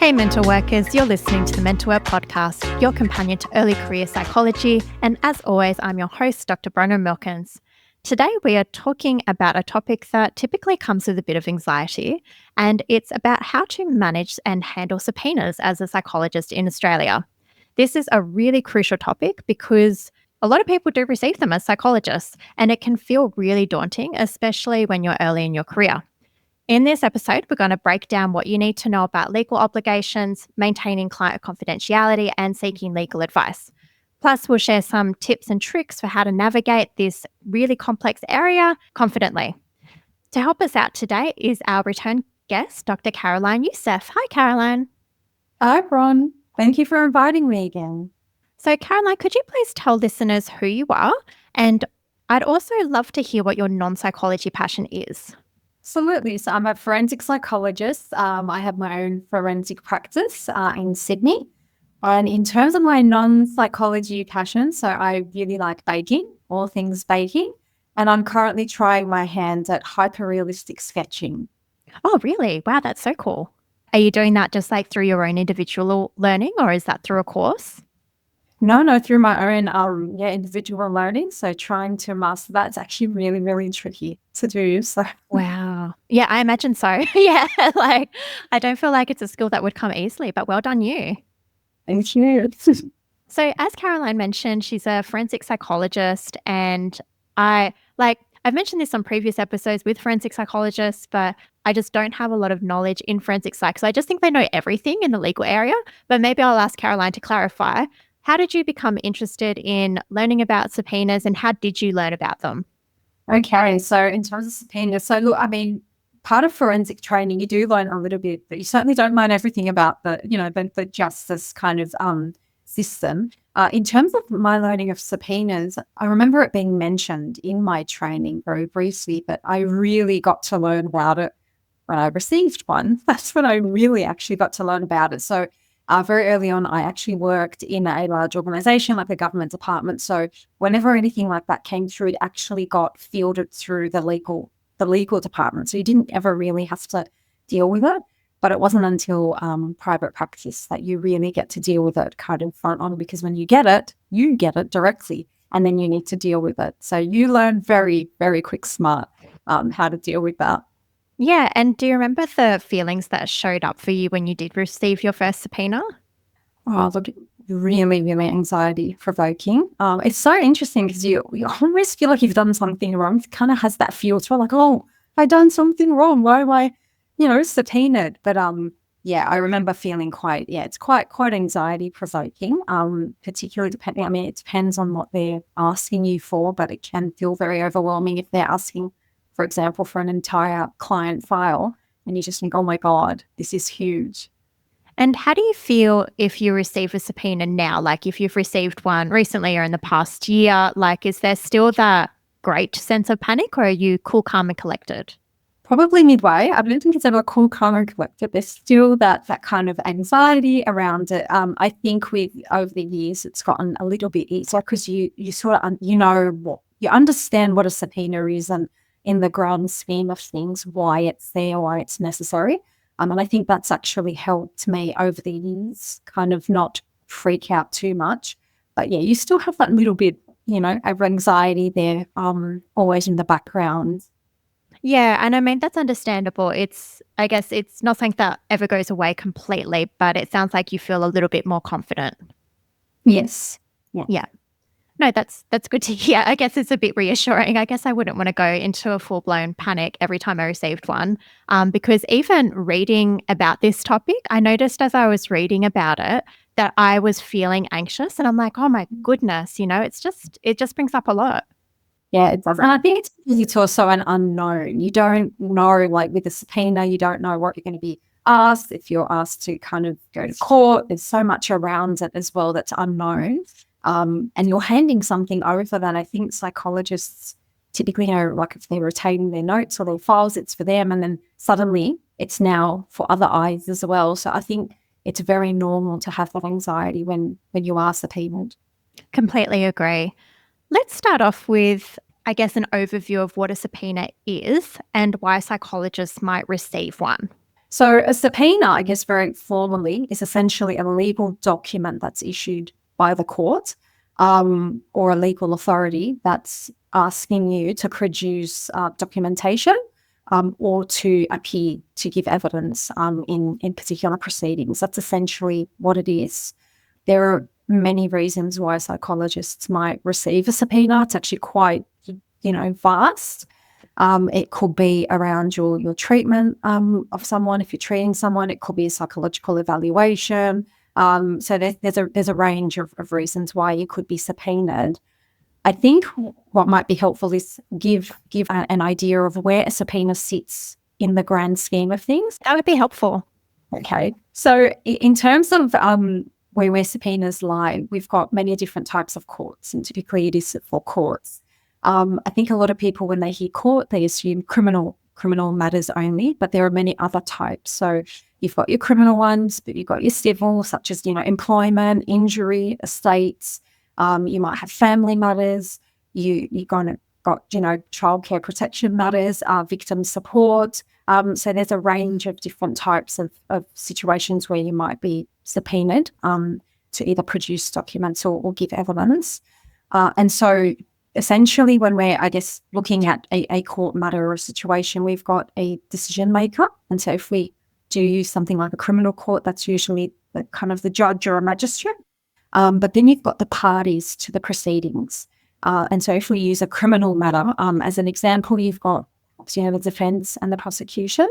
Hey mental workers, you're listening to the Mental Work Podcast, your companion to early career psychology, and as always, I'm your host, Dr Bronwyn Milkins. Today we are talking about a topic that typically comes with a bit of anxiety, and it's about how to manage and handle subpoenas as a psychologist in Australia. This is a really crucial topic because a lot of people do receive them as psychologists, and it can feel really daunting, especially when you're early in your career. In this episode, we're going to break down what you need to know about legal obligations, maintaining client confidentiality, and seeking legal advice. Plus, we'll share some tips and tricks for how to navigate this really complex area confidently. To help us out today is our return guest, Dr Carollyne Youssef. Hi, Carollyne. Hi, Bron. Thank you for inviting me again. So, Carollyne, could you please tell listeners who you are? And I'd also love to hear what your non-psychology passion is. Absolutely. So I'm a forensic psychologist. I have my own forensic practice in Sydney. And in terms of my non-psychology passion, so I really like baking, all things baking. And I'm currently trying my hand at hyper-realistic sketching. Oh, really? Wow, that's so cool. Are you doing that just like through your own individual learning, or is that through a course? No, through my own individual learning. So trying to master that's actually really, really tricky to do. So wow. Yeah, I imagine so. Yeah, like I don't feel like it's a skill that would come easily, but well done you. Thank you. So as Carollyne mentioned, she's a forensic psychologist, and I've mentioned this on previous episodes with forensic psychologists, but I just don't have a lot of knowledge in forensic psych. So I just think they know everything in the legal area, but maybe I'll ask Carollyne to clarify. How did you become interested in learning about subpoenas, and how did you learn about them? Okay, so in terms of subpoenas, so look, I mean, part of forensic training, you do learn a little bit, but you certainly don't learn everything about the justice kind of system. In terms of my learning of subpoenas, I remember it being mentioned in my training very briefly, but I really got to learn about it when I received one. That's when I really actually got to learn about it. So very early on, I actually worked in a large organization, like a government department. So whenever anything like that came through, it actually got fielded through the legal department. So you didn't ever really have to deal with it. But it wasn't until private practice that you really get to deal with it kind of front on, because when you get it directly, and then you need to deal with it. So you learn very, very quick smart how to deal with that. Yeah, and do you remember the feelings that showed up for you when you did receive your first subpoena? Oh, look, really, really anxiety provoking. It's so interesting because you almost feel like you've done something wrong. It kind of has that feel. It's like, oh, I've done something wrong. Why am I, subpoenaed? But I remember feeling it's quite anxiety provoking. Particularly depending. It depends on what they're asking you for, but it can feel very overwhelming if they're asking, for example, for an entire client file, and you just think, oh my God, this is huge. And how do you feel if you receive a subpoena now? Like if you've received one recently or in the past year, like is there still that great sense of panic, or are you cool, calm and collected? Probably midway. I don't think it's ever cool, calm and collected. There's still that kind of anxiety around it. I think over the years, it's gotten a little bit easier because you sort of, you understand what a subpoena is, and in the grand scheme of things, why it's there, why it's necessary. And I think that's actually helped me over the years kind of not freak out too much. But yeah, you still have that little bit, of anxiety there, always in the background. Yeah, and that's understandable. I guess it's not something that ever goes away completely, but it sounds like you feel a little bit more confident. Yes. Yeah. No, that's good to hear. I guess it's a bit reassuring. I guess I wouldn't want to go into a full-blown panic every time I received one, because even reading about this topic, I noticed as I was reading about it that I was feeling anxious, and I'm like, oh my goodness, it just brings up a lot. Yeah, it does. And I think it's also an unknown. You don't know, like with a subpoena, you don't know what you're going to be asked. If you're asked to kind of go to court, there's so much around it as well that's unknown. And you're handing something over that I think psychologists typically know, like if they're retaining their notes or their files, it's for them. And then suddenly it's now for other eyes as well. So I think it's very normal to have that anxiety when you are subpoenaed. Completely agree. Let's start off with, I guess, an overview of what a subpoena is and why psychologists might receive one. So a subpoena, I guess very formally, is essentially a legal document that's issued by the court or a legal authority that's asking you to produce documentation or to appear to give evidence in particular proceedings. That's essentially what it is. There are many reasons why psychologists might receive a subpoena. It's actually quite, vast. It could be around your treatment of someone. If you're treating someone, it could be a psychological evaluation. So there's a range of reasons why you could be subpoenaed. I think what might be helpful is give an idea of where a subpoena sits in the grand scheme of things. That would be helpful. Okay. So in terms of where subpoenas lie, we've got many different types of courts, and typically it is for courts. I think a lot of people, when they hear court, they assume criminal matters only, but there are many other types. So you've got your criminal ones, but you've got your civil, such as, employment, injury, estates. You might have family matters. You've got childcare protection matters, victim support. So there's a range of different types of situations where you might be subpoenaed to either produce documents or give evidence. And so essentially, when we're, looking at a court matter or a situation, we've got a decision maker. And so if we do use something like a criminal court, that's usually the judge or a magistrate. But then you've got the parties to the proceedings. And so if we use a criminal matter, as an example, you've got the defence and the prosecution.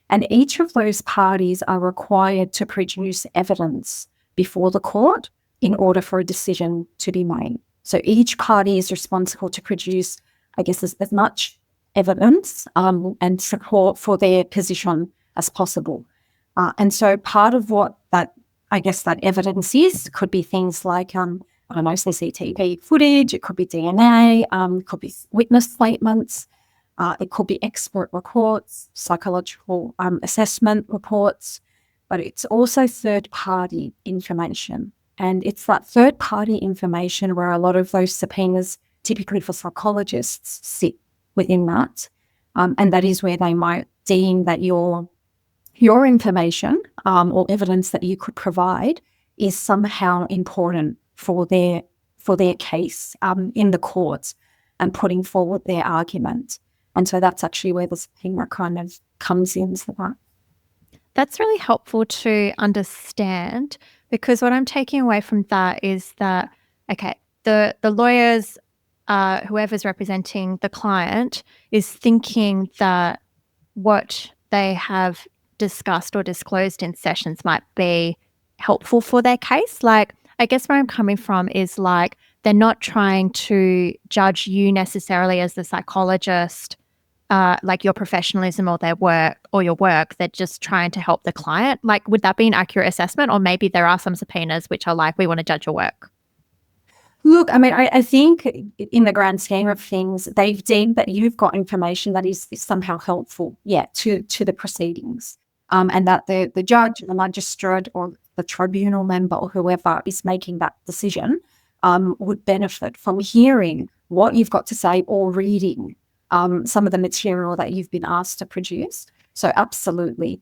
And each of those parties are required to produce evidence before the court in order for a decision to be made. So each party is responsible to produce, as much evidence and support for their position as possible. And so part of what that evidence is could be things like, CCTV footage, it could be DNA, it could be witness statements, it could be expert reports, psychological assessment reports, but it's also third-party information. And it's that third-party information where a lot of those subpoenas, typically for psychologists, sit within that. And that is where they might deem that your information or evidence that you could provide is somehow important for their case in the courts and putting forward their argument. And so that's actually where the subpoena kind of comes into that. That's really helpful to understand, because what I'm taking away from that is that, the lawyers, whoever's representing the client, is thinking that what they have discussed or disclosed in sessions might be helpful for their case. Where I'm coming from is they're not trying to judge you necessarily as the psychologist, your professionalism or your work. They're just trying to help the client. Would that be an accurate assessment? Or maybe there are some subpoenas which are we want to judge your work? Look, I think in the grand scheme of things, they've deemed that you've got information that is somehow helpful, to the proceedings. And that the judge, the magistrate, or the tribunal member, or whoever is making that decision, would benefit from hearing what you've got to say or reading some of the material that you've been asked to produce. So absolutely.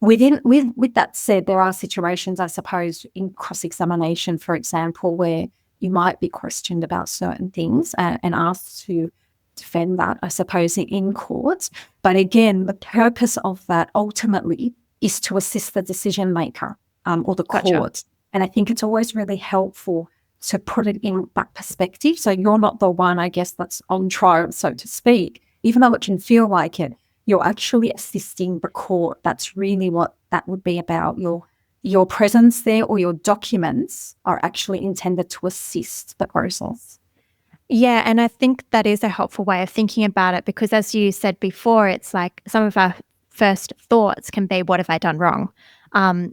With that said, there are situations, I suppose, in cross-examination, for example, where you might be questioned about certain things and asked to defend that, I suppose, in court. But again, the purpose of that ultimately is to assist the decision maker or the court. Gotcha. And I think it's always really helpful to put it in that perspective. So you're not the one, that's on trial, so to speak. Even though it can feel like it, you're actually assisting the court. That's really what that would be about. Your presence there or your documents are actually intended to assist the process. Yeah, and I think that is a helpful way of thinking about it, because as you said before, it's some of our first thoughts can be, what have I done wrong?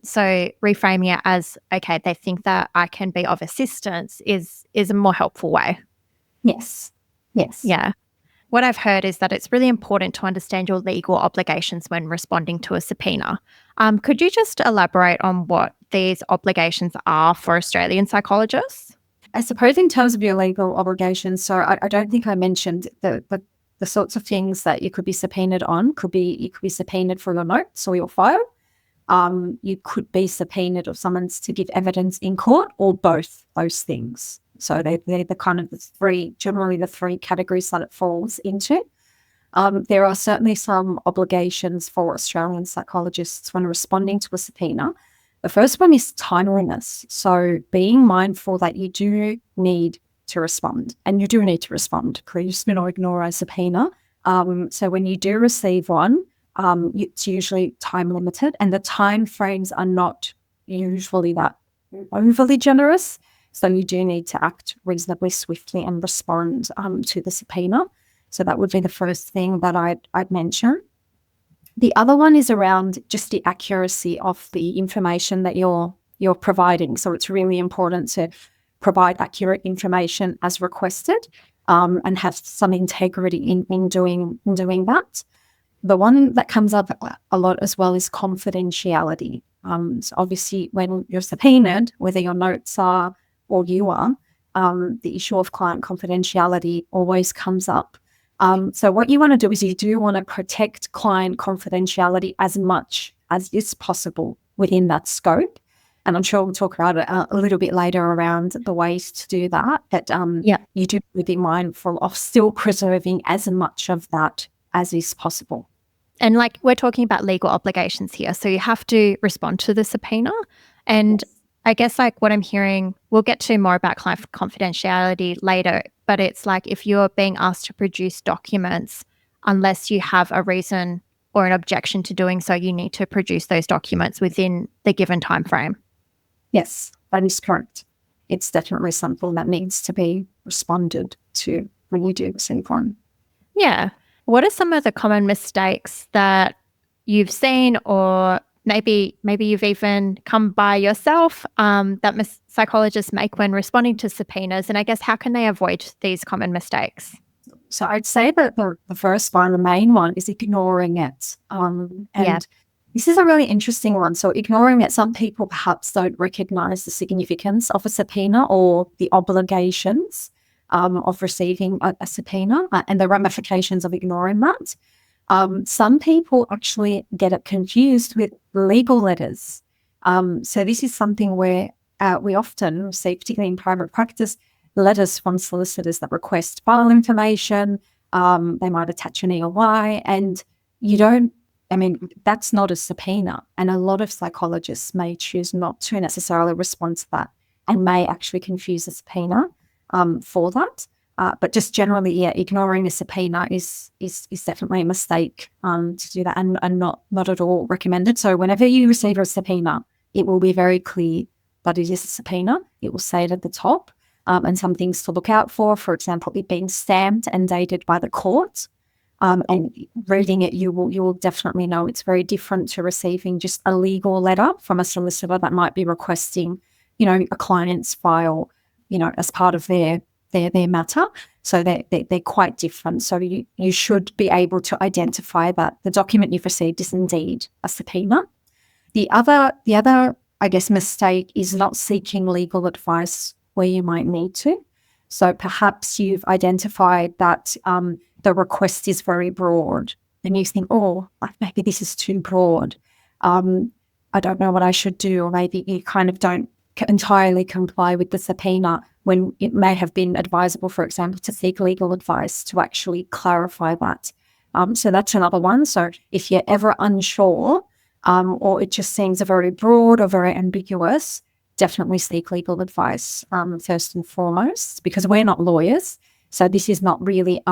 So reframing it as, they think that I can be of assistance is a more helpful way. Yes. Yeah. What I've heard is that it's really important to understand your legal obligations when responding to a subpoena. Could you just elaborate on what these obligations are for Australian psychologists? I suppose in terms of your legal obligations, so I don't think I mentioned the the sorts of things that you could be subpoenaed on could be, you could be subpoenaed for your notes or your file. You could be subpoenaed or summoned to give evidence in court, or both those things. So they're the kind of generally the three categories that it falls into. There are certainly some obligations for Australian psychologists when responding to a subpoena. The first one is timeliness. So being mindful that you do need to respond, and you do need to respond. Please do not ignore a subpoena. So when you do receive one, it's usually time limited, and the time frames are not usually that overly generous. So you do need to act reasonably swiftly and respond to the subpoena. So that would be the first thing that I'd mention. The other one is around just the accuracy of the information that you're providing. So it's really important to provide accurate information as requested, and have some integrity in doing that. The one that comes up a lot as well is confidentiality. So obviously when you're subpoenaed, whether your notes are or you are, the issue of client confidentiality always comes up. So what you want to do is you do want to protect client confidentiality as much as is possible within that scope. And I'm sure we'll talk about it a little bit later around the ways to do that. But you do be mindful of still preserving as much of that as is possible. And like, we're talking about legal obligations here. So you have to respond to the subpoena. And yes. I guess like what I'm hearing, we'll get to more about client confidentiality later, but it's like if you're being asked to produce documents, unless you have a reason or an objection to doing so, you need to produce those documents within the given time frame. Yes, that is correct. It's definitely something that needs to be responded to when you do receive one. Yeah. What are some of the common mistakes that you've seen, or maybe you've even come by yourself, that psychologists make when responding to subpoenas? And I guess how can they avoid these common mistakes? So I'd say that the first one, the main one, is ignoring it. This is a really interesting one. So ignoring it, some people perhaps don't recognize the significance of a subpoena or the obligations of receiving a subpoena and the ramifications of ignoring that. Some people actually get it confused with legal letters. So this is something where we often receive, particularly in private practice, letters from solicitors that request file information. They might attach an EOI, and that's not a subpoena. And a lot of psychologists may choose not to necessarily respond to that and may actually confuse a subpoena for that. But just generally, ignoring a subpoena is definitely a mistake to do that, and not at all recommended. So whenever you receive a subpoena, it will be very clear that it is a subpoena. It will say it at the top, and some things to look out for example, it being stamped and dated by the court. And reading it, you will definitely know it's very different to receiving just a legal letter from a solicitor that might be requesting, a client's file, as part of their matter. So they're quite different. So you should be able to identify that the document you've received is indeed a subpoena. The other, I guess, mistake is not seeking legal advice where you might need to. So perhaps you've identified that the request is very broad, and you think, maybe this is too broad. I don't know what I should do, or maybe you kind of don't entirely comply with the subpoena when it may have been advisable, for example, to seek legal advice to actually clarify that. So that's another one. So if you're ever unsure, or it just seems very broad or very ambiguous, definitely seek legal advice first and foremost, because we're not lawyers. So this is not really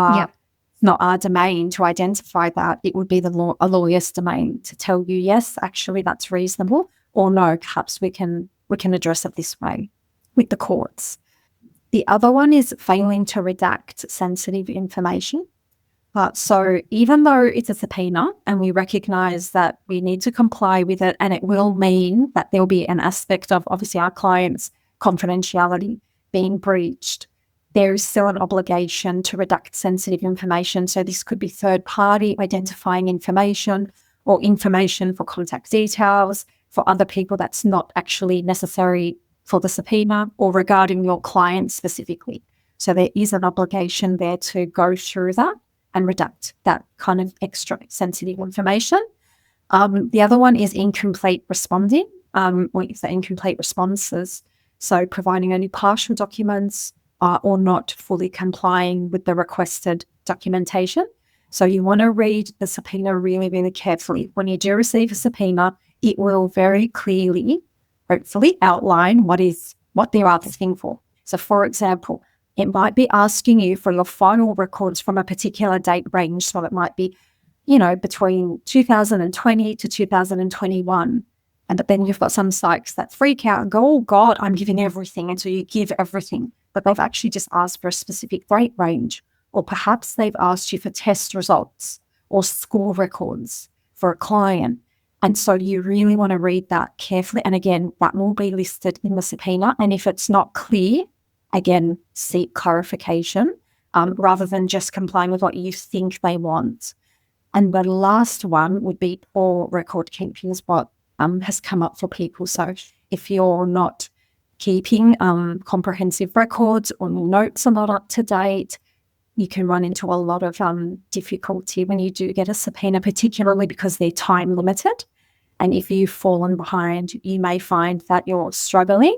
not our domain to identify that. It would be a lawyer's domain to tell you, yes, actually that's reasonable, or no, perhaps we can address it this way with the courts. The other one is failing to redact sensitive information. So even though it's a subpoena and we recognize that we need to comply with it, and it will mean that there'll be an aspect of obviously our client's confidentiality being breached, there is still an obligation to redact sensitive information. So this could be third-party identifying information, or information for contact details for other people that's not actually necessary for the subpoena, or regarding your client specifically. So there is an obligation there to go through that and redact that kind of extra sensitive information. The other one is incomplete responding, or is the incomplete responses. So providing only partial documents or not fully complying with the requested documentation. So you want to read the subpoena really, really carefully. When you do receive a subpoena, it will very clearly, hopefully, outline what they're asking for. So, for example, it might be asking you for your final records from a particular date range. So it might be, between 2020 to 2021. And then you've got some psychs that freak out and go, oh God, I'm giving everything. And so you give everything, but they've actually just asked for a specific date range. Or perhaps they've asked you for test results or school records for a client. And so you really want to read that carefully. And again, that will be listed in the subpoena. And if it's not clear, again, seek clarification rather than just complying with what you think they want. And the last one would be poor record keeping is what has come up for people. So if you're not keeping comprehensive records or notes are not up to date, you can run into a lot of difficulty when you do get a subpoena, particularly because they're time limited. And if you've fallen behind, you may find that you're struggling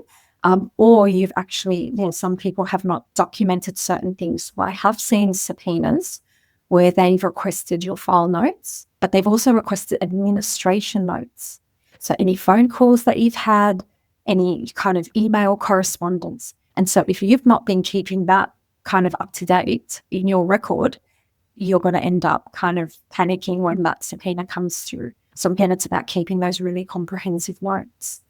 or you've actually, some people have not documented certain things. Well, I have seen subpoenas where they've requested your file notes, but they've also requested administration notes. So any phone calls that you've had, any kind of email correspondence. And so if you've not been keeping that kind of up to date in your record, you're going to end up kind of panicking when that subpoena comes through. So again, it's about keeping those really comprehensive notes.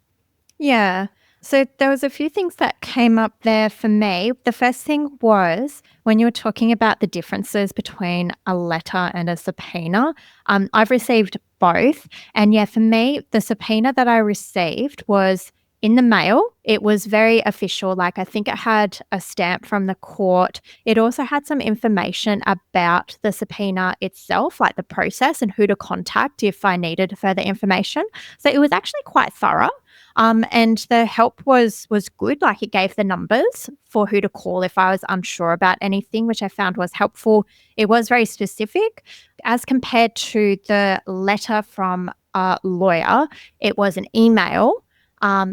Yeah. So there was a few things that came up there for me. The first thing was when you were talking about the differences between a letter and a subpoena. I've received both. And yeah, for me, the subpoena that I received was in the mail. It was very official. Like I think it had a stamp from the court. It also had some information about the subpoena itself, like the process and who to contact if I needed further information. So it was actually quite thorough. And the help was good. Like it gave the numbers for who to call if I was unsure about anything, which I found was helpful. It was very specific. As compared to the letter from a lawyer, it was an email.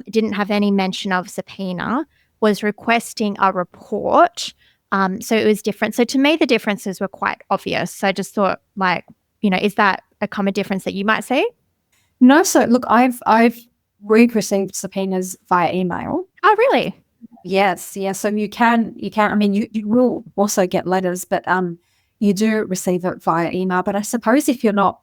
Didn't have any mention of subpoena, was requesting a report. So it was different. So to me, the differences were quite obvious. So I just thought is that a common difference that you might see? No, so look, we've received subpoenas via email. Oh, really? Yes. Yeah. So you can, I mean, you will also get letters, but you do receive it via email. But I suppose if you're not,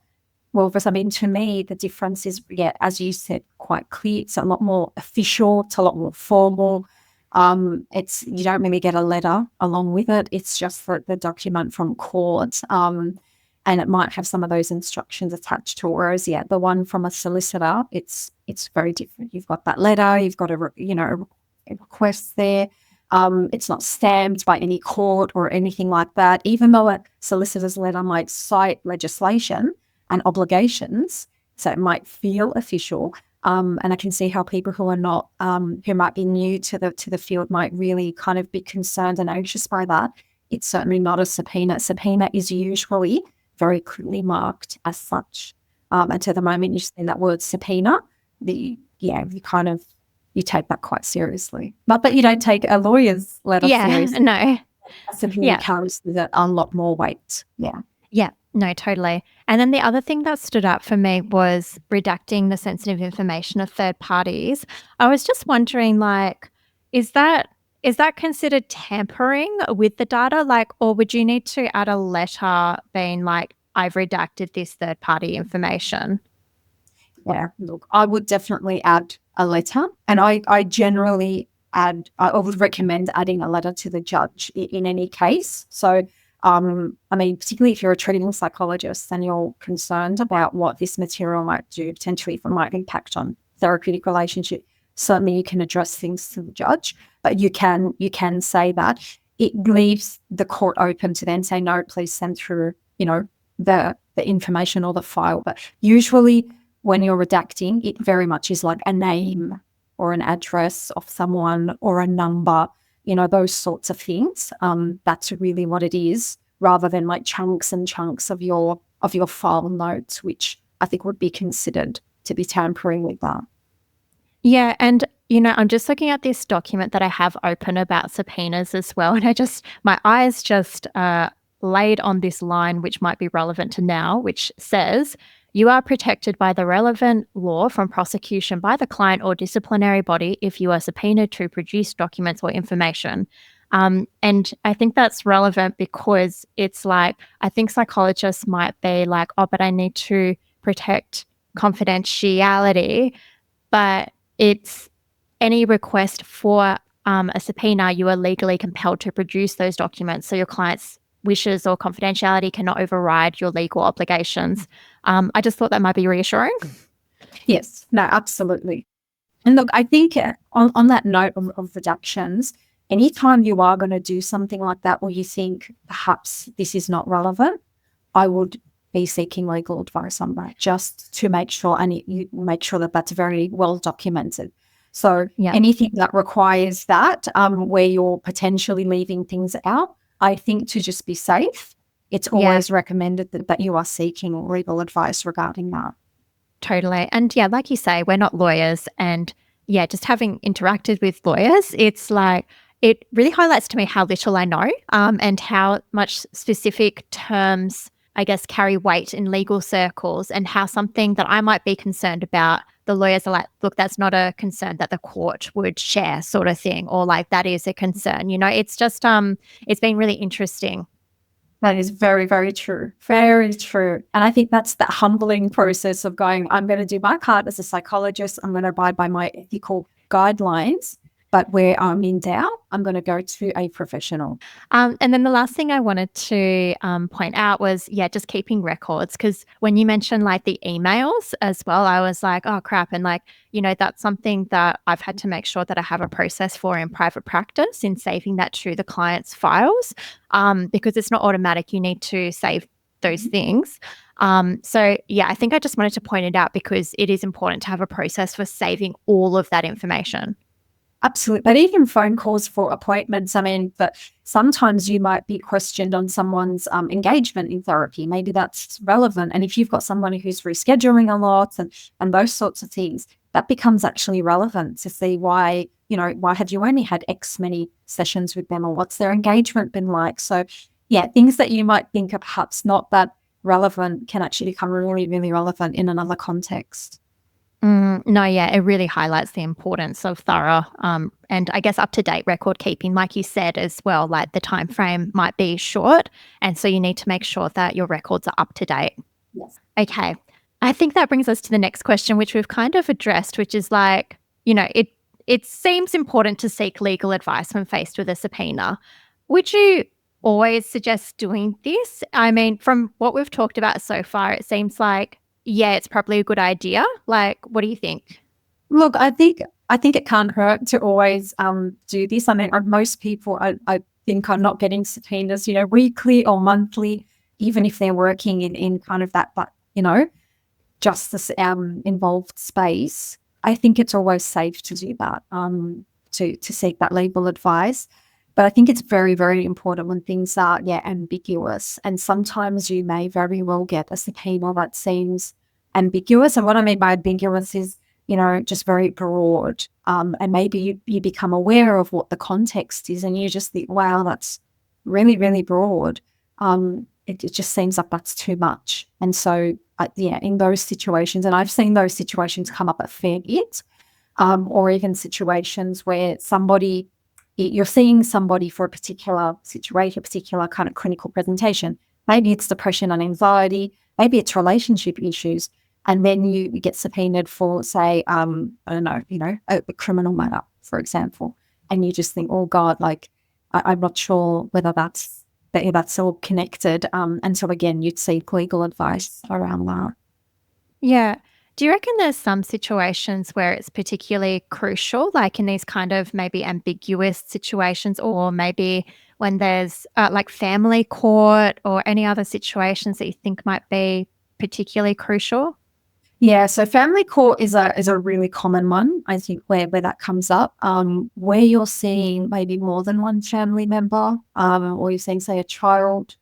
to me, the difference is, as you said, quite clear. It's a lot more official. It's a lot more formal. You don't really get a letter along with it. It's just the document from court. And it might have some of those instructions attached to it. Whereas, the one from a solicitor, it's very different. You've got that letter, you've got a request there. It's not stamped by any court or anything like that. Even though a solicitor's letter might cite legislation and obligations, so it might feel official. And I can see how people who are not, who might be new to the field might really kind of be concerned and anxious by that. It's certainly not a subpoena. Subpoena is usually very clearly marked as such. And to the moment you say that word subpoena, you take that quite seriously. But you don't take a lawyer's letter seriously. No. A subpoena carries with it a lot more weight. Yeah. Yeah, no, totally. And then the other thing that stood out for me was redacting the sensitive information of third parties. I was just wondering, is that considered tampering with the data? Or would you need to add a letter being I've redacted this third party information? Yeah, look, I would definitely add a letter. And I generally I would recommend adding a letter to the judge in any case. So, particularly if you're a treating psychologist and you're concerned about what this material might do, potentially if it might impact on therapeutic relationship, certainly you can address things to the judge, but you can say that. It leaves the court open to then say, no, please send through, the information or the file. But usually when you're redacting, it very much is like a name or an address of someone or a number, those sorts of things. That's really what it is rather than like chunks and chunks of your file notes, which I think would be considered to be tampering with that. Yeah, and I'm just looking at this document that I have open about subpoenas as well, and my eyes just laid on this line, which might be relevant to now, which says, "You are protected by the relevant law from prosecution by the client or disciplinary body if you are subpoenaed to produce documents or information." And I think that's relevant because it's like, I think psychologists might be like, oh, but I need to protect confidentiality, but it's any request for a subpoena, you are legally compelled to produce those documents. So your client's wishes or confidentiality cannot override your legal obligations. I just thought that might be reassuring. Yes, no, absolutely. And look, I think on that note of reductions, anytime you are going to do something like that or you think perhaps this is not relevant, I would be seeking legal advice on that just to make sure, and you make sure that that's very well documented. So anything that requires that, where you're potentially leaving things out, I think to just be safe, it's always recommended that you are seeking legal advice regarding that. Totally. And like you say, we're not lawyers. And just having interacted with lawyers, it's like, it really highlights to me how little I know and how much specific terms, I guess, carry weight in legal circles, and how something that I might be concerned about, the lawyers are like, look, that's not a concern that the court would share, sort of thing, or like, that is a concern. It's just, it's been really interesting. That is very, very true. Very true. And I think that's that humbling process of going, I'm going to do my part as a psychologist. I'm going to abide by my ethical guidelines. But where I'm in doubt, I'm going to go to a professional. And then the last thing I wanted to point out was, just keeping records. Because when you mentioned like the emails as well, I was like, oh, crap. And like, that's something that I've had to make sure that I have a process for in private practice in saving that to the client's files, because it's not automatic. You need to save those things. So I think I just wanted to point it out because it is important to have a process for saving all of that information. Absolutely. But even phone calls for appointments, I mean, but sometimes you might be questioned on someone's engagement in therapy. Maybe that's relevant. And if you've got someone who's rescheduling a lot and those sorts of things, that becomes actually relevant to see why have you only had X many sessions with them, or what's their engagement been like? So things that you might think are perhaps not that relevant can actually become really, really relevant in another context. It really highlights the importance of thorough and I guess up-to-date record keeping, like you said as well. Like, the time frame might be short, and so you need to make sure that your records are up to date. Yes. Okay. I think that brings us to the next question, which we've kind of addressed, which is like, it seems important to seek legal advice when faced with a subpoena. Would you always suggest doing this? I mean, from what we've talked about so far, it seems like it's probably a good idea. Like, what do you think? Look, I think it can't hurt to always do this. I mean, most people, I think, are not getting subpoenas, weekly or monthly, even if they're working in kind of that, justice involved space. I think it's always safe to do that, to seek that legal advice. But I think it's very, very important when things are, ambiguous. And sometimes you may very well get a subpoena that seems ambiguous. And what I mean by ambiguous is, just very broad. And maybe you become aware of what the context is and you just think, wow, that's really, really broad. It just seems like that's too much. And so, in those situations, and I've seen those situations come up a fair bit, or even situations where you're seeing somebody for a particular situation, a particular kind of clinical presentation. Maybe it's depression and anxiety, maybe it's relationship issues, and then you get subpoenaed for, say, I don't know, a criminal matter, for example, and you just think, oh God, like I'm not sure whether that's all connected. And so again, you'd seek legal advice around that. Yeah. Do you reckon there's some situations where it's particularly crucial, like in these kind of maybe ambiguous situations, or maybe when there's like family court or any other situations that you think might be particularly crucial? Yeah, so family court is a really common one, I think, where that comes up, where you're seeing maybe more than one family member, or you're seeing, say, a child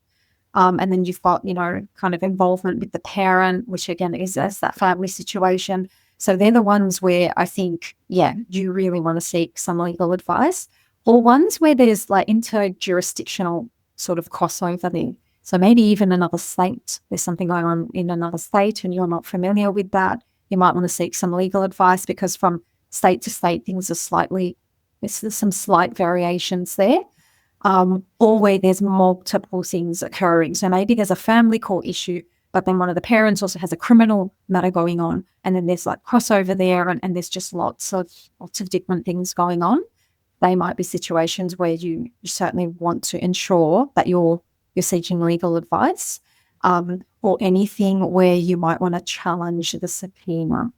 And then you've got, kind of involvement with the parent, which again is that family situation. So they're the ones where I think, you really want to seek some legal advice, or ones where there's like interjurisdictional sort of crossover there. So maybe even another state, there's something going on in another state and you're not familiar with that. You might want to seek some legal advice, because from state to state, things are there's some slight variations there. Or where there's multiple things occurring. So maybe there's a family court issue, but then one of the parents also has a criminal matter going on, and then there's like crossover there, and there's just lots of different things going on. They might be situations where you certainly want to ensure that you're seeking legal advice, or anything where you might want to challenge the subpoena.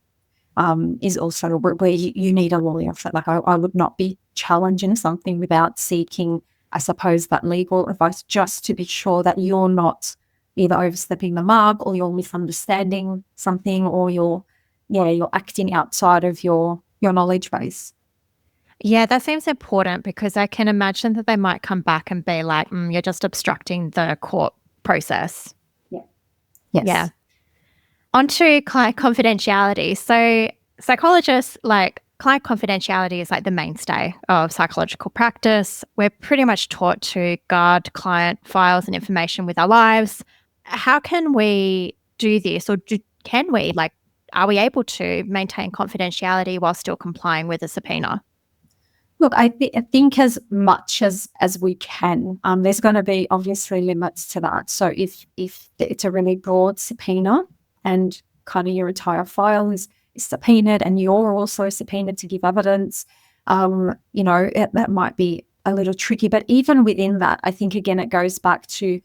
Is also where you need a lawyer for that. Like I would not be challenging something without seeking, I suppose, that legal advice, just to be sure that you're not either overstepping the mark, or you're misunderstanding something, or you're acting outside of your knowledge base. Yeah, that seems important, because I can imagine that they might come back and be like, you're just obstructing the court process. Yeah. Yes. Yeah. On to client confidentiality. So psychologists, like, client confidentiality is like the mainstay of psychological practice. We're pretty much taught to guard client files and information with our lives. How can we do this, or can we, like, are we able to maintain confidentiality while still complying with a subpoena? Look, I think as much as we can. There's going to be obviously limits to that. So if it's a really broad subpoena and kind of your entire file is subpoenaed and you're also subpoenaed to give evidence, that might be a little tricky. But even within that, I think, again, it goes back to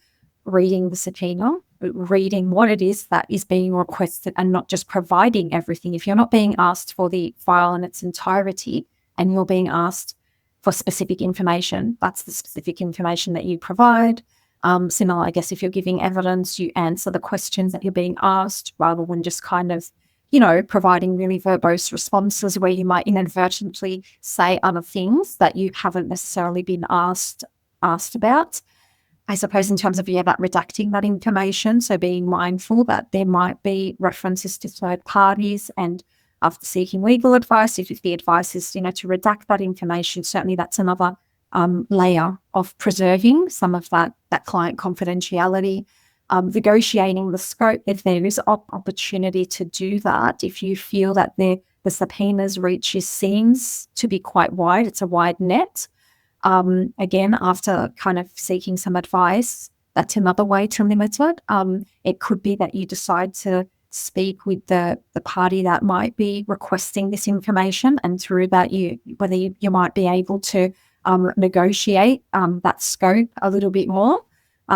reading the subpoena, reading what it is that is being requested, and not just providing everything. If you're not being asked for the file in its entirety and you're being asked for specific information, that's the specific information that you provide. Similar, I guess, if you're giving evidence, you answer the questions that you're being asked, rather than just kind of, providing really verbose responses where you might inadvertently say other things that you haven't necessarily been asked about. I suppose in terms of, that redacting that information, so being mindful that there might be references to third parties, and after seeking legal advice, if the advice is, to redact that information, certainly that's another layer of preserving some of that client confidentiality. Negotiating the scope, if there is opportunity to do that, if you feel that the subpoena's reach seems to be quite wide, it's a wide net. Again, after kind of seeking some advice, that's another way to limit it. It could be that you decide to speak with the party that might be requesting this information, and through that you might be able to negotiate that scope a little bit more.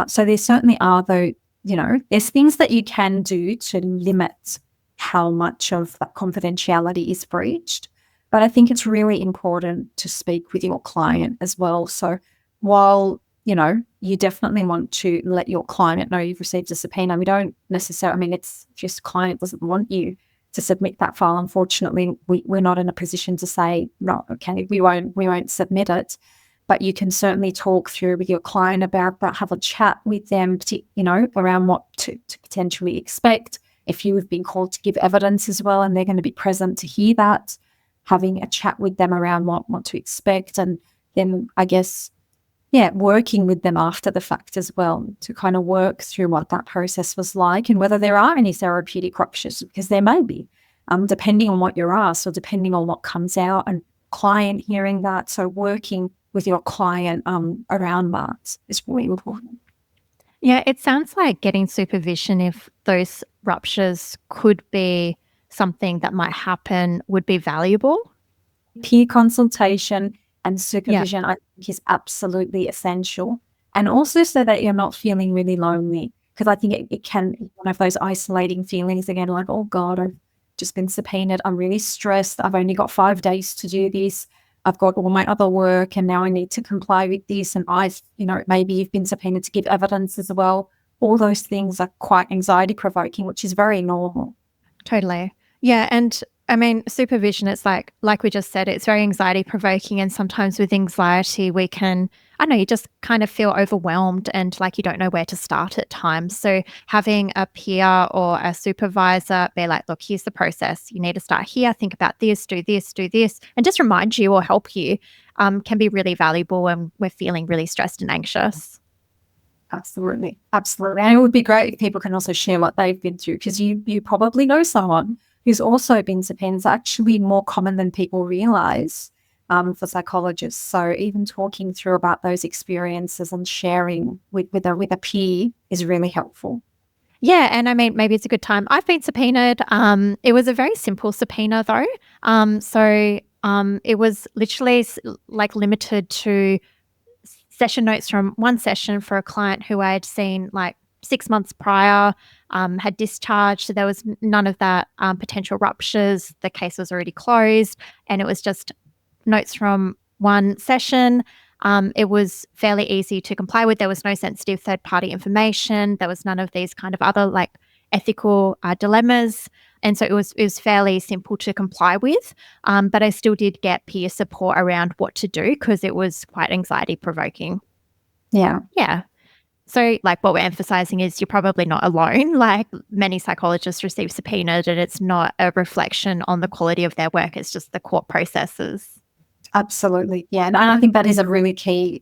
So there certainly are, though, there's things that you can do to limit how much of that confidentiality is breached. But I think it's really important to speak with your client as well. So while, you definitely want to let your client know you've received a subpoena, we don't necessarily, it's just client doesn't want you to submit that file. Unfortunately, we're not in a position to say, no, okay, we won't submit it. But you can certainly talk through with your client about that, have a chat with them, around what to potentially expect. If you have been called to give evidence as well, and they're going to be present to hear that, having a chat with them around what to expect, and then, I guess, working with them after the fact as well, to kind of work through what that process was like, and whether there are any therapeutic options, because there may be, depending on what you're asked, or depending on what comes out, and client hearing that. So working with your client around that is really important. Yeah, it sounds like getting supervision, if those ruptures could be something that might happen, would be valuable. Peer consultation and supervision, I think, is absolutely essential. And also so that you're not feeling really lonely, because I think it can be one of those isolating feelings again, like, oh God, I've just been subpoenaed. I'm really stressed. I've only got 5 days to do this. I've got all my other work, and now I need to comply with this. And maybe you've been subpoenaed to give evidence as well. All those things are quite anxiety provoking, which is very normal. Totally. Yeah. And I mean, supervision, it's like we just said, it's very anxiety provoking. And sometimes with anxiety, we can, I don't know, you just kind of feel overwhelmed and like you don't know where to start at times. So having a peer or a supervisor be like, look, here's the process. You need to start here, think about this, do this, and just remind you or help you can be really valuable when we're feeling really stressed and anxious. Absolutely. Absolutely. And it would be great if people can also share what they've been through, because you probably know someone who's also been subpoenaed. It's actually more common than people realize for psychologists. So even talking through about those experiences and sharing with a peer is really helpful. Yeah, and I mean, maybe it's a good time. I've been subpoenaed. It was a very simple subpoena though. It was literally like limited to session notes from one session for a client who I had seen like 6 months prior, had discharged. So there was none of that potential ruptures. The case was already closed, and it was just notes from one session. It was fairly easy to comply with. There was no sensitive third-party information. There was none of these kind of other like ethical dilemmas. And so it was fairly simple to comply with. But I still did get peer support around what to do because it was quite anxiety provoking. Yeah. Yeah. So like what we're emphasizing is you're probably not alone. Like many psychologists receive subpoenaed and it's not a reflection on the quality of their work. It's just the court processes. Absolutely. Yeah. And I think that is a really key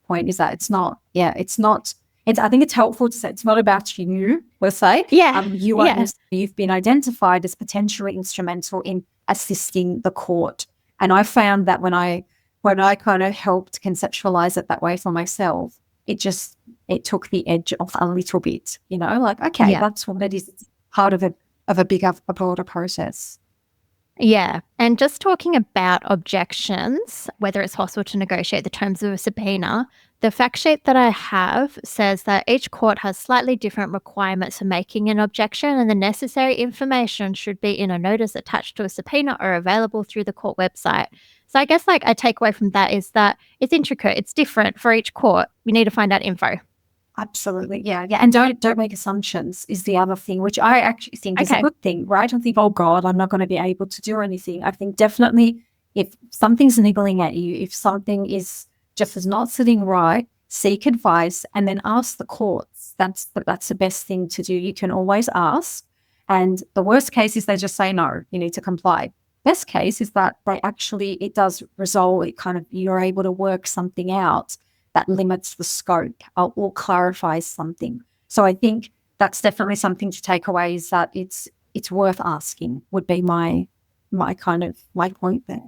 point, is that it's not, I think it's helpful to say it's not about you, we'll say. Yeah. You've been identified as potentially instrumental in assisting the court. And I found that when I kind of helped conceptualize it that way for myself, it took the edge off a little bit, like, okay, that's what it is. It's part of a bigger, a broader process. Yeah. And just talking about objections, whether it's possible to negotiate the terms of a subpoena, the fact sheet that I have says that each court has slightly different requirements for making an objection, and the necessary information should be in a notice attached to a subpoena or available through the court website. So I guess like a takeaway from that is that it's intricate. It's different for each court. We need to find out info. Absolutely. Yeah. And don't make assumptions is the other thing, which I actually think is a good thing, right? I don't think, oh God, I'm not going to be able to do anything. I think definitely if something's niggling at you, if something is not sitting right, seek advice and then ask the courts. That's the best thing to do. You can always ask. And the worst case is they just say, no, you need to comply. Best case is that it does resolve it, kind of, you're able to work something out that limits the scope or clarifies something. So I think that's definitely something to take away, is that it's worth asking, would be my point there.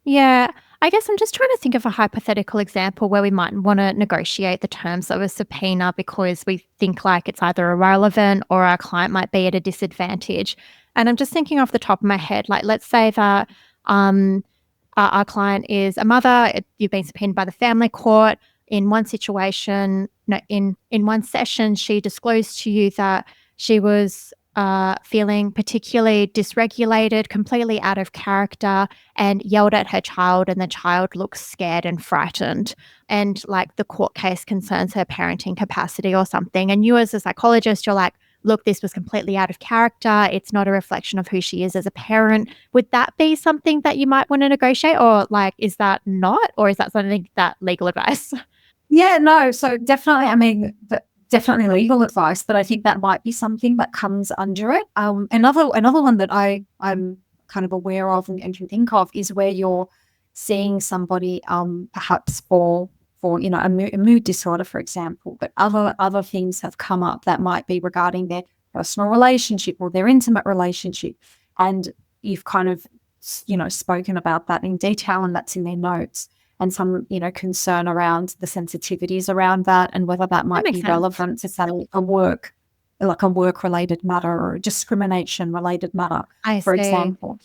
Yeah, I guess I'm just trying to think of a hypothetical example where we might want to negotiate the terms of a subpoena because we think like it's either irrelevant or our client might be at a disadvantage. And I'm just thinking off the top of my head, like let's say that our client is a mother, you've been subpoenaed by the family court. In one situation, in one session, she disclosed to you that she was feeling particularly dysregulated, completely out of character, and yelled at her child, and the child looks scared and frightened. And like the court case concerns her parenting capacity or something. And you as a psychologist, you're like, look, this was completely out of character. It's not a reflection of who she is as a parent. Would that be something that you might want to negotiate? Or like, is that not? Or is that something that legal advice? Yeah, no. So definitely, definitely legal advice, but I think that might be something that comes under it. Another one that I'm kind of aware of and can think of is where you're seeing somebody perhaps for a mood disorder, for example, but other things have come up that might be regarding their personal relationship or their intimate relationship, and you've kind of spoken about that in detail, and that's in their notes. And some, concern around the sensitivities around that and whether that might be relevant to say a work-related matter or a discrimination-related matter, for example.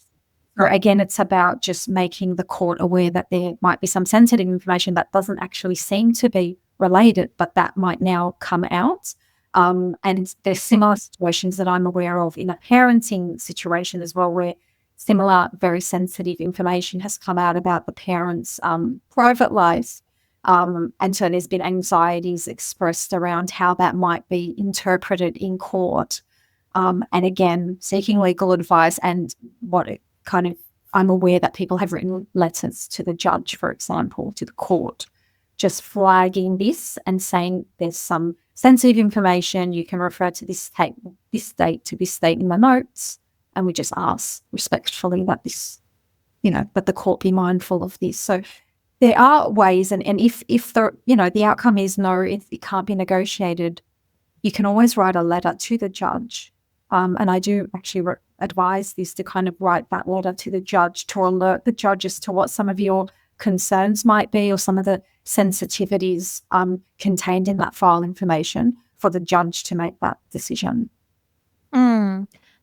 Or again, it's about just making the court aware that there might be some sensitive information that doesn't actually seem to be related, but that might now come out. And there's similar situations that I'm aware of in a parenting situation as well, where similar, very sensitive information has come out about the parents' private lives. And so there's been anxieties expressed around how that might be interpreted in court. And again, seeking legal advice and what it kind of, I'm aware that people have written letters to the judge, for example, to the court, just flagging this and saying there's some sensitive information. You can refer to this date to this date in the notes. And we just ask respectfully that this, that the court be mindful of this. So there are ways, and if the outcome is no, it can't be negotiated, you can always write a letter to the judge. And I do actually advise this, to kind of write that letter to the judge to alert the judge as to what some of your concerns might be, or some of the sensitivities contained in that file information, for the judge to make that decision.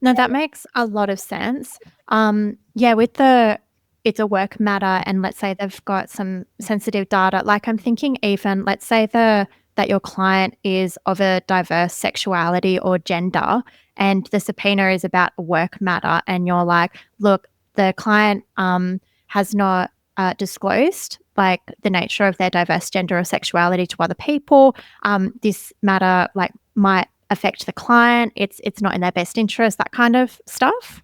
No, that makes a lot of sense. It's a work matter, and let's say they've got some sensitive data. Like, I'm thinking, even let's say that your client is of a diverse sexuality or gender, and the subpoena is about a work matter, and you're like, look, the client has not disclosed like the nature of their diverse gender or sexuality to other people. This matter might affect the client. It's not in their best interest, that kind of stuff.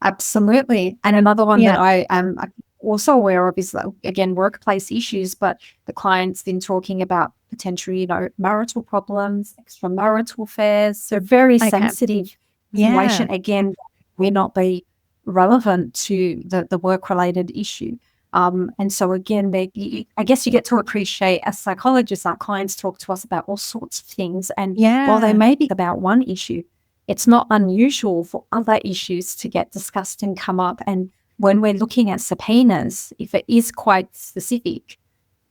Absolutely. And another one that I am also aware of is, again, workplace issues, but the client's been talking about potentially, marital problems, extramarital affairs, so very sensitive information. Again, may not be relevant to the work-related issue. And so again, I guess you get to appreciate, as psychologists, our clients talk to us about all sorts of things. And while they may be about one issue, it's not unusual for other issues to get discussed and come up. And when we're looking at subpoenas, if it is quite specific,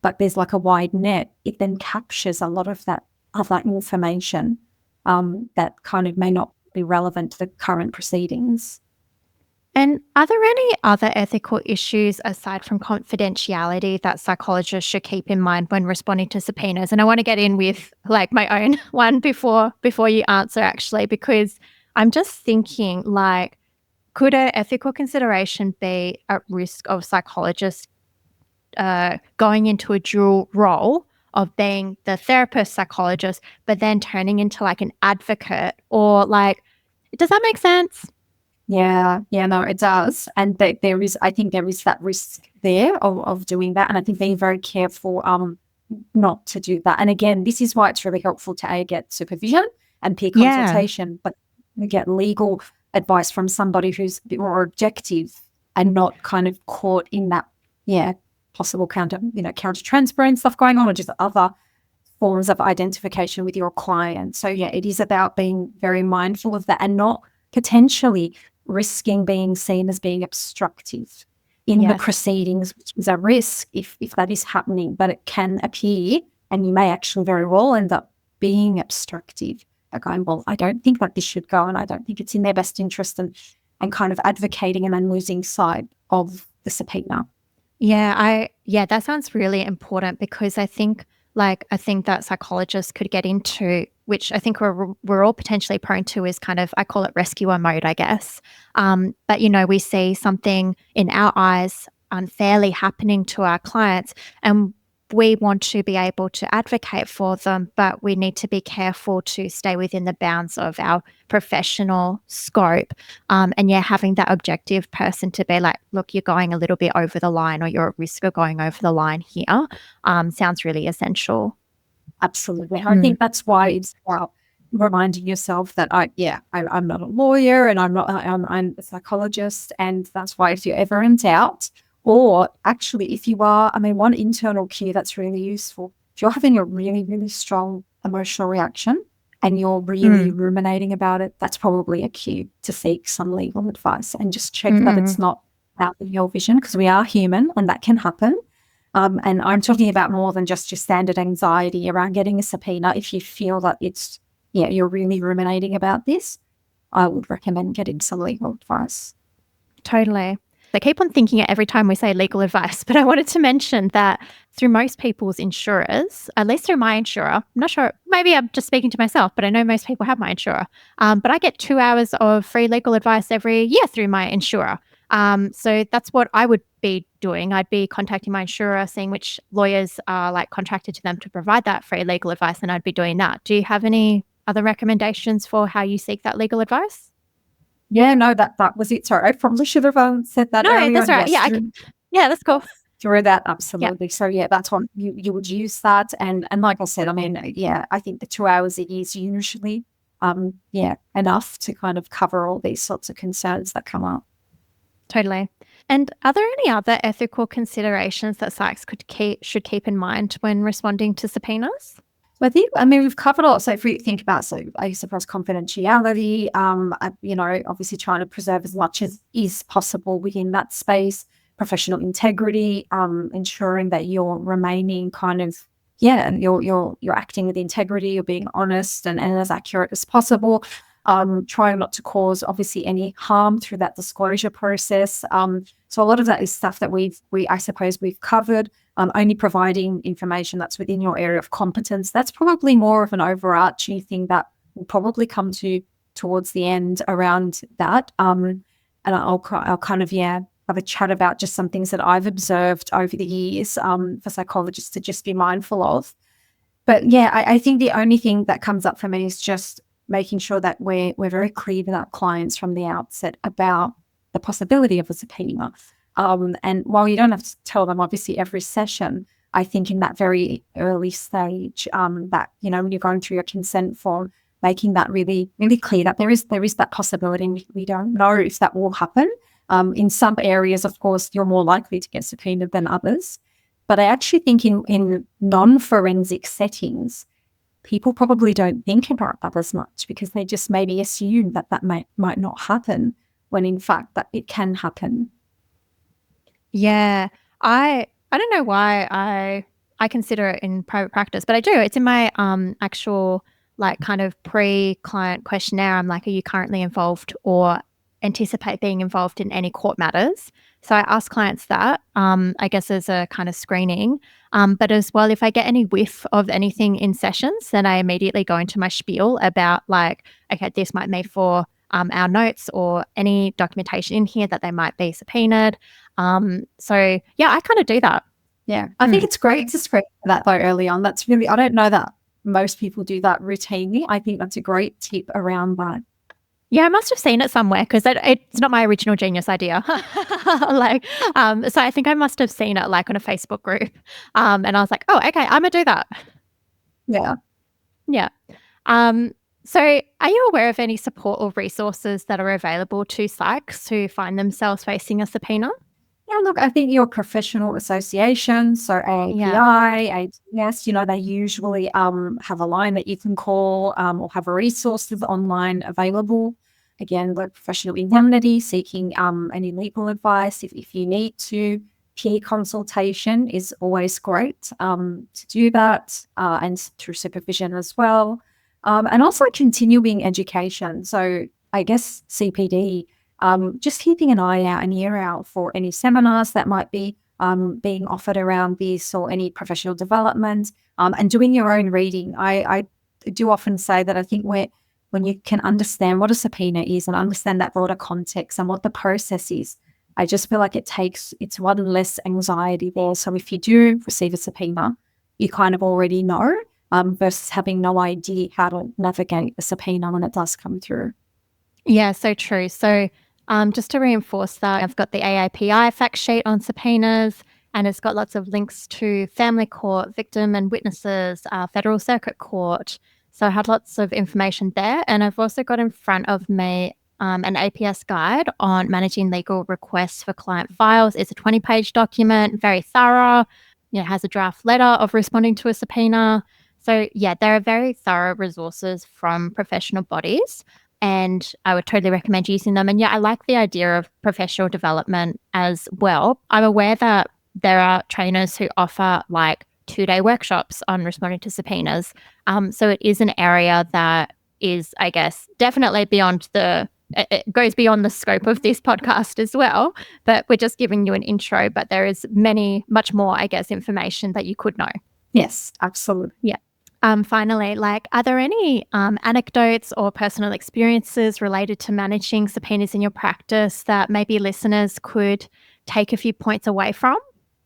but there's like a wide net, it then captures a lot of that other information that kind of may not be relevant to the current proceedings. And are there any other ethical issues aside from confidentiality that psychologists should keep in mind when responding to subpoenas? And I want to get in with my own one before you answer, actually, because I'm just thinking, could an ethical consideration be at risk of psychologists going into a dual role of being the therapist psychologist, but then turning into an advocate, or does that make sense? Yeah, no, it does. And I think there is that risk there of doing that. And I think being very careful not to do that. And again, this is why it's really helpful to get supervision and peer consultation, but to get legal advice from somebody who's a bit more objective and not kind of caught in that, possible counter-transparent stuff going on, or just other forms of identification with your client. So it is about being very mindful of that and not potentially risking being seen as being obstructive in the proceedings, which is a risk if that is happening, but it can appear, and you may actually very well end up being obstructive, going, well, I don't think that this should go, and I don't think it's in their best interest, and kind of advocating and then losing sight of the subpoena. That sounds really important, because I think that psychologists could get into, which I think we're all potentially prone to, is kind of, I call it rescuer mode, I guess. But, we see something in our eyes unfairly happening to our clients, and we want to be able to advocate for them, but we need to be careful to stay within the bounds of our professional scope. And having that objective person to be like, look, you're going a little bit over the line, or you're at risk of going over the line here, sounds really essential. Absolutely. I think that's why it's about reminding yourself that I'm not a lawyer, and I'm a psychologist, and that's why, if you're ever in doubt, or actually if you are, one internal cue that's really useful, if you're having a really, really strong emotional reaction and you're really ruminating about it, that's probably a cue to seek some legal advice, and just check that it's not out of your vision, because we are human and that can happen. And I'm talking about more than just your standard anxiety around getting a subpoena. If you feel that it's, you're really ruminating about this, I would recommend getting some legal advice. Totally. I keep on thinking it every time we say legal advice, but I wanted to mention that through most people's insurers, at least through my insurer, I'm not sure, maybe I'm just speaking to myself, but I know most people have my insurer. But I get 2 hours of free legal advice every year through my insurer. So that's what I would be doing. I'd be contacting my insurer, seeing which lawyers are contracted to them to provide that free legal advice, and I'd be doing that. Do you have any other recommendations for how you seek that legal advice? Yeah, no, that was it. Sorry, I probably should have said that No, earlier. that's right. Yes, Yeah, that's cool. through that, Yeah. absolutely. So yeah, that's what you would use that. And like I said, I mean, yeah, I think the 2 hours it is usually enough to kind of cover all these sorts of concerns that come up. Totally. And are there any other ethical considerations that psychs should keep in mind when responding to subpoenas? So I mean, we've covered a lot. So if we think about, so I suppose confidentiality, obviously trying to preserve as much as is possible within that space, professional integrity, ensuring that you're remaining kind of, you're acting with integrity, you're being honest and as accurate as possible. Trying not to cause obviously any harm through that disclosure process. So a lot of that is stuff that I suppose we've covered. Only providing information that's within your area of competence. That's probably more of an overarching thing that will probably come towards the end around that. And I'll kind of have a chat about just some things that I've observed over the years for psychologists to just be mindful of. But yeah, I think the only thing that comes up for me is just making sure that we're very clear with our clients from the outset about the possibility of a subpoena. And while you don't have to tell them, obviously, every session, I think in that very early stage, that, when you're going through your consent form, making that really, really clear that there is that possibility. We don't know if that will happen. In some areas, of course, you're more likely to get subpoenaed than others. But I actually think in non-forensic settings, people probably don't think about that as much because they just maybe assume that might not happen when in fact that it can happen. Yeah, I don't know why I consider it in private practice, but I do. It's in my actual like kind of pre-client questionnaire. I'm like, are you currently involved or anticipate being involved in any court matters? So I ask clients that, I guess as a kind of screening. But as well, if I get any whiff of anything in sessions, then I immediately go into my spiel about like, okay, this might be for our notes or any documentation in here that they might be subpoenaed. So yeah, I kind of do that. Yeah, I think it's great to screen that though early on. That's really, I don't know that most people do that routinely. I think that's a great tip around that. Yeah, I must have seen it somewhere because it's not my original genius idea. So I think I must have seen it like on a Facebook group. And I was like, oh, okay, I'm gonna do that. Yeah. Yeah. So are you aware of any support or resources that are available to psychs who find themselves facing a subpoena? Yeah, look, I think your professional associations, so AAPI, ATS, they usually have a line that you can call or have resources online available. Again, like professional indemnity, seeking any legal advice if you need to. Peer consultation is always great to do that and through supervision as well. And also continuing education. So I guess CPD, just keeping an eye out and ear out for any seminars that might be being offered around this or any professional development and doing your own reading. I do often say that I think when you can understand what a subpoena is and understand that broader context and what the process is, I just feel like it's one less anxiety there. So if you do receive a subpoena, you kind of already know versus having no idea how to navigate a subpoena when it does come through. Yeah, so true. So just to reinforce that, I've got the AAPI fact sheet on subpoenas, and it's got lots of links to family court, victim and witnesses, federal circuit court. So I had lots of information there. And I've also got in front of me an APS guide on managing legal requests for client files. It's a 20-page document, very thorough. It has a draft letter of responding to a subpoena. So yeah, there are very thorough resources from professional bodies, and I would totally recommend using them. And yeah, I like the idea of professional development as well. I'm aware that there are trainers who offer like 2-day workshops on responding to subpoenas. So it is an area that is, I guess, definitely it goes beyond the scope of this podcast as well. But we're just giving you an intro, but there is much more, I guess, information that you could know. Yes, absolutely. Yeah. Finally, are there any anecdotes or personal experiences related to managing subpoenas in your practice that maybe listeners could take a few points away from?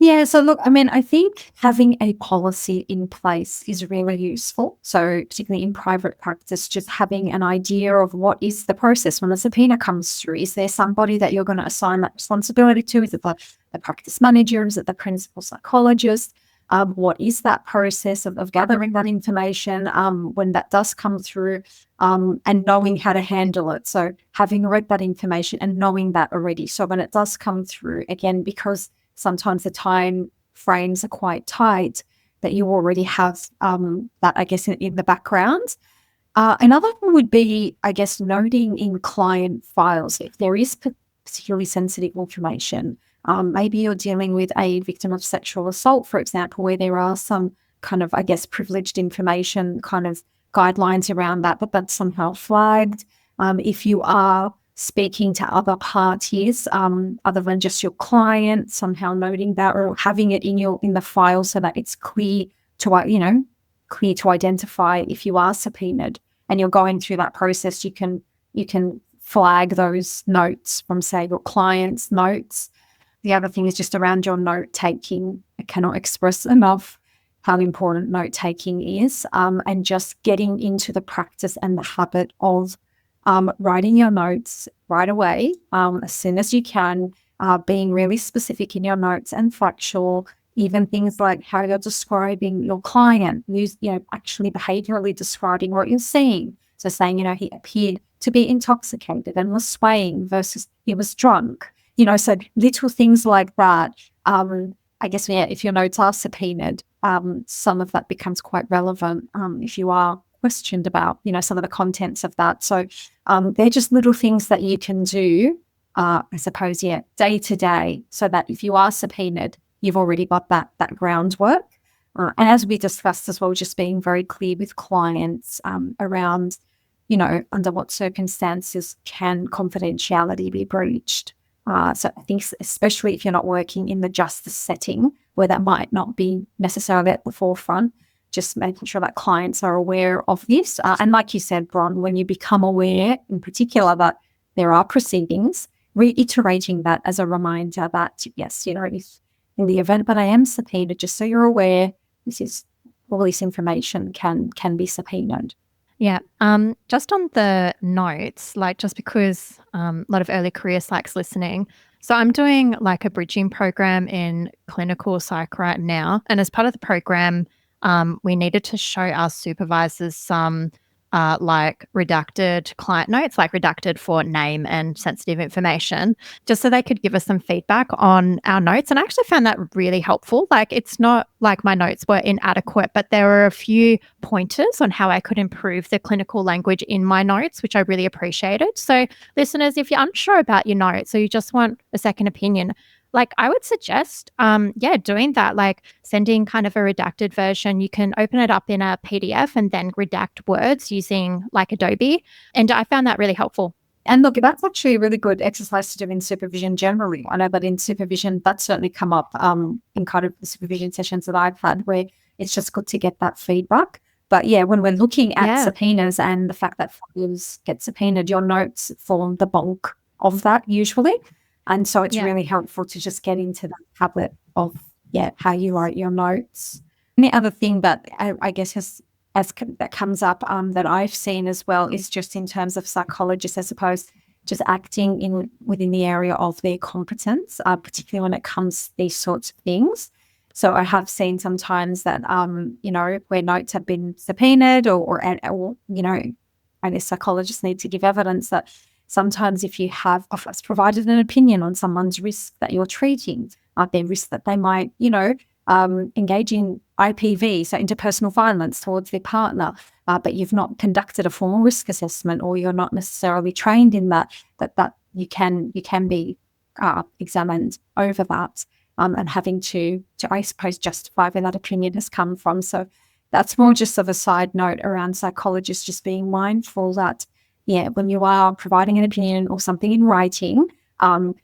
Yeah, so look, I mean, I think having a policy in place is really useful. So particularly in private practice, just having an idea of what is the process when the subpoena comes through. Is there somebody that you're going to assign that responsibility to? Is it the practice manager? Is it the principal psychologist? What is that process of gathering that information when that does come through, and knowing how to handle it? So having read that information and knowing that already. So when it does come through, again, because sometimes the time frames are quite tight, that you already have that, I guess, in the background. Another one would be, I guess, noting in client files if there is particularly sensitive information. Maybe you're dealing with a victim of sexual assault, for example, where there are some kind of, I guess, privileged information kind of guidelines around that, but that's somehow flagged. If you are speaking to other parties other than just your client, somehow noting that or having it in the file so that it's clear to clear to identify if you are subpoenaed and you're going through that process. You can flag those notes from, say, your client's notes. The other thing is just around your note taking. I cannot express enough how important note taking is, and just getting into the practice and the habit of writing your notes right away, as soon as you can, being really specific in your notes and factual, even things like how you're describing your client, actually behaviorally describing what you're seeing. So saying, he appeared to be intoxicated and was swaying versus he was drunk, so little things like that. I guess, if your notes are subpoenaed, some of that becomes quite relevant if you are questioned about, some of the contents of that. So they're just little things that you can do, I suppose, day to day, so that if you are subpoenaed, you've already got that groundwork. And as we discussed as well, just being very clear with clients around, under what circumstances can confidentiality be breached. So I think especially if you're not working in the justice setting where that might not be necessarily at the forefront, just making sure that clients are aware of this. And like you said, Bron, when you become aware in particular that there are proceedings, reiterating that as a reminder that, yes, if in the event that I am subpoenaed, just so you're aware, all this information can be subpoenaed. Yeah. Just on the notes, just because a lot of early career psychs listening. So I'm doing a bridging program in clinical psych right now. And as part of the program, we needed to show our supervisors some redacted client notes, redacted for name and sensitive information, just so they could give us some feedback on our notes. And I actually found that really helpful. It's not like my notes were inadequate, but there were a few pointers on how I could improve the clinical language in my notes, which I really appreciated. So listeners, if you're unsure about your notes or you just want a second opinion, I would suggest, doing that, sending kind of a redacted version. You can open it up in a PDF and then redact words using Adobe. And I found that really helpful. And look, that's actually a really good exercise to do in supervision generally. I know that in supervision, that's certainly come up in kind of the supervision sessions that I've had, where it's just good to get that feedback. But when we're looking at subpoenas and the fact that files get subpoenaed, your notes form the bulk of that usually. And so it's really helpful to just get into that habit of, how you write your notes. And the other thing that I guess that comes up that I've seen as well is just in terms of psychologists, I suppose, just acting within the area of their competence, particularly when it comes to these sorts of things. So I have seen sometimes that, where notes have been subpoenaed or I guess psychologists need to give evidence that sometimes if you have provided an opinion on someone's risk that you're treating, their risk that they might, engage in IPV, so interpersonal violence towards their partner, but you've not conducted a formal risk assessment or you're not necessarily trained in that you can be examined over that and having to, I suppose, justify where that opinion has come from. So that's more just of a side note around psychologists just being mindful that, when you are providing an opinion or something in writing,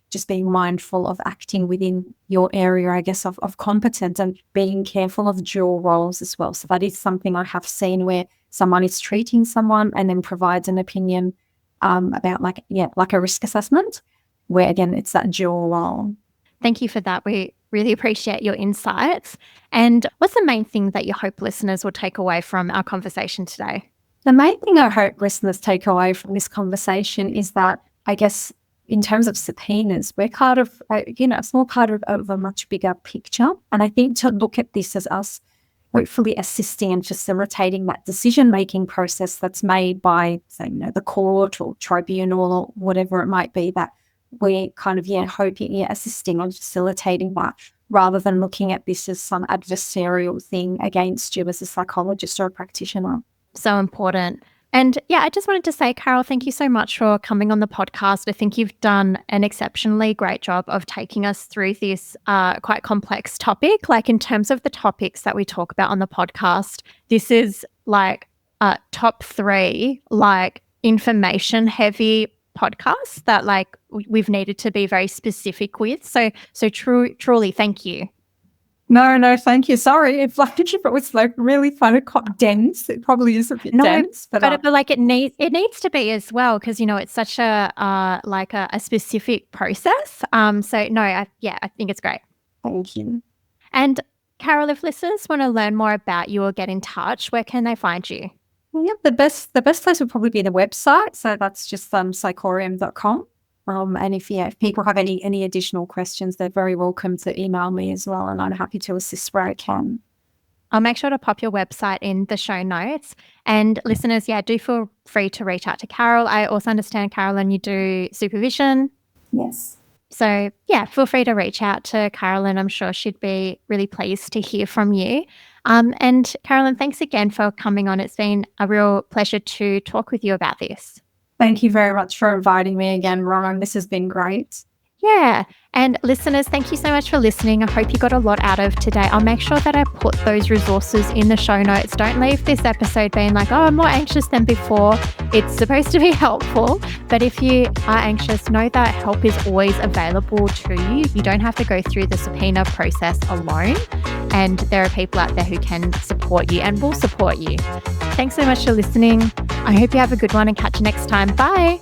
just being mindful of acting within your area, I guess, of competence and being careful of dual roles as well. So that is something I have seen where someone is treating someone and then provides an opinion about like a risk assessment, where again, it's that dual role. Thank you for that. We really appreciate your insights. And what's the main thing that you hope listeners will take away from our conversation today? The main thing I hope listeners take away from this conversation is that, I guess, in terms of subpoenas, we're part of, a small part of a much bigger picture. And I think to look at this as us hopefully assisting and facilitating that decision-making process that's made by, say, the court or tribunal or whatever it might be, that we're kind of, hoping, assisting and facilitating that, rather than looking at this as some adversarial thing against you as a psychologist or a practitioner. So important. And I just wanted to say, Carol, thank you so much for coming on the podcast. I think you've done an exceptionally great job of taking us through this quite complex topic. Like, in terms of the topics that we talk about on the podcast, this is like top 3, like, information heavy podcasts that like we've needed to be very specific with. So truly, thank you. No, thank you. Sorry, if it was like really fun and dense, it probably is a bit dense. But like it needs to be as well, because it's such a specific process. I think it's great. Thank you. And Carol, if listeners want to learn more about you or get in touch, where can they find you? Well, the best place would probably be the website. So that's just psychorium.com. And if people have any additional questions, they're very welcome to email me as well, and I'm happy to assist where I can. I'll make sure to pop your website in the show notes. And listeners, do feel free to reach out to Carol. I also understand, Carolyn, you do supervision. Yes. So feel free to reach out to Carolyn. I'm sure she'd be really pleased to hear from you. And Carolyn, thanks again for coming on. It's been a real pleasure to talk with you about this. Thank you very much for inviting me again, Bron. This has been great. Yeah. And listeners, thank you so much for listening. I hope you got a lot out of today. I'll make sure that I put those resources in the show notes. Don't leave this episode being like, oh, I'm more anxious than before. It's supposed to be helpful. But if you are anxious, know that help is always available to you. You don't have to go through the subpoena process alone. And there are people out there who can support you and will support you. Thanks so much for listening. I hope you have a good one and catch you next time. Bye.